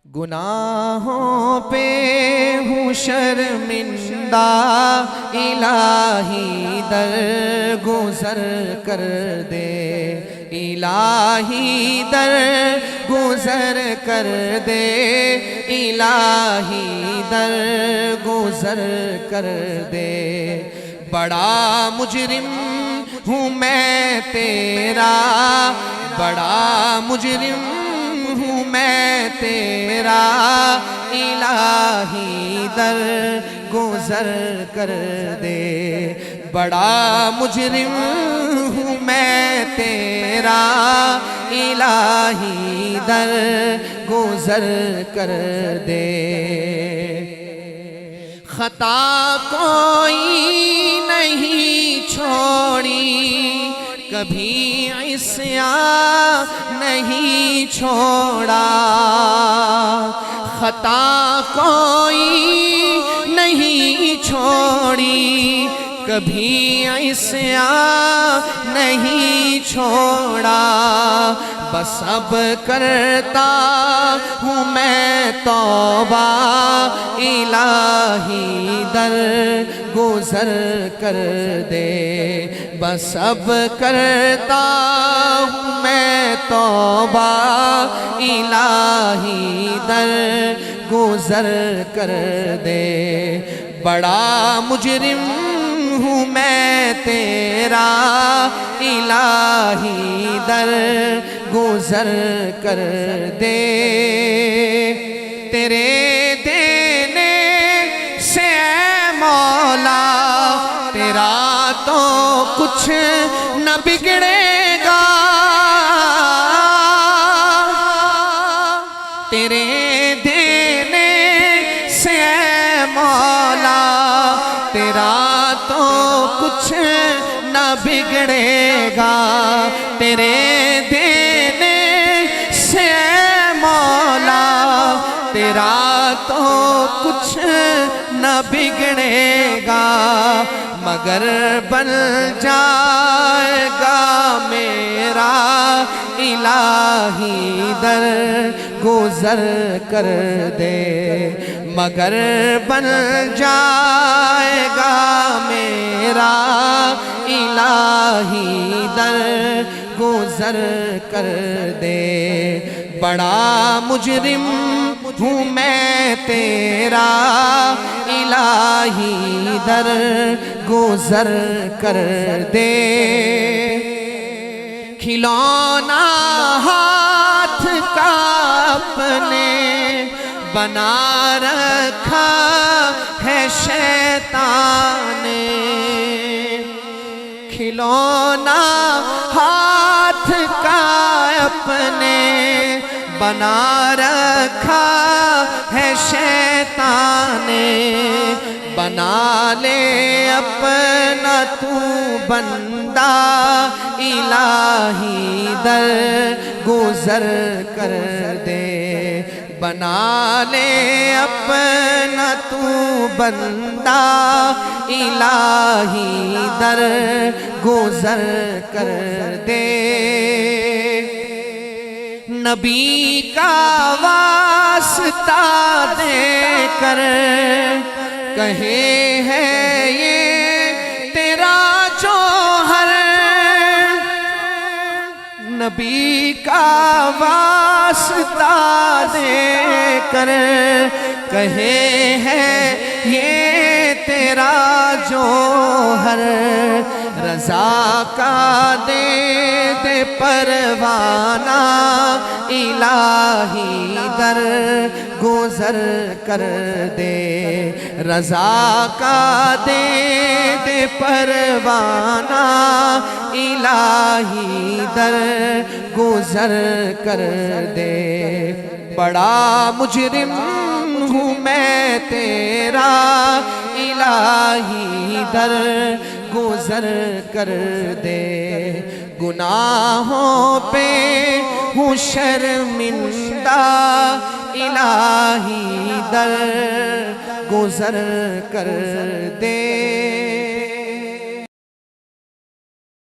گناہوں پہ ہوں شرمندہ، الہی در گزر کر دے، الہی در گزر کر دے، الہی در گزر کر دے۔ بڑا مجرم ہوں میں تیرا، بڑا مجرم ہوں میں تیرا، الہی در گزر کر دے۔ بڑا مجرم ہوں میں تیرا، الہی در گزر کر دے۔ خطا کوئی نہیں چھوڑی، کبھی عصیاں نہیں چھوڑا، خطا کوئی نہیں چھوڑی، کبھی عصیاں نہیں چھوڑا۔ بس اب کرتا ہوں میں توبہ، الہی در گزر کر دے۔ بس اب کرتا ہوں میں توبہ، الہی در گزر کر دے۔ بڑا مجرم ہوں میں تیرا، الہی در گزر کر دے۔ تیرے دینے سے اے مولا، تیرا تو کچھ نہ بگڑے گا، تیرے دینے سے اے مولا، تیرا تو کچھ نہ بگڑے گا، تیرے دینے سے اے مولا، تیرا تو کچھ نہ بگڑے گا، مگر بن جائے گا میرا، الہی در گزر کر دے۔ مگر بن جائے گا میرا، الہی در گزر کر دے۔ بڑا مجرم ہوں میں تیرا، الہی در گزر کر دے۔ کھلونا ہاتھ کا اپنے بنا رکھا ہے شیطان نے، کھلونا ہاتھ کا اپنے بنا رکھا ہے شیطان نے۔ بنا لے اپنا تو بندہ، الہی در گزر کر دے۔ بنا لے اپنا تو بندہ، الہی در گزر کر دے۔ نبی کا واسطہ دے کر کہے ہے یہ تیرا جوہر، نبی کا واسطہ دے کر کہے ہے یہ تیرا جوہر، رضا کا دے دے پروانہ، الہی در گزر کر دے۔ رضا کا دے دے پروانہ، الہی در گزر کر دے۔ بڑا مجرم ہوں میں تیرا، الہی در گزر کر دے۔ گناہوں پہ ہوں شرمندہ، الہی در گزر کر دے۔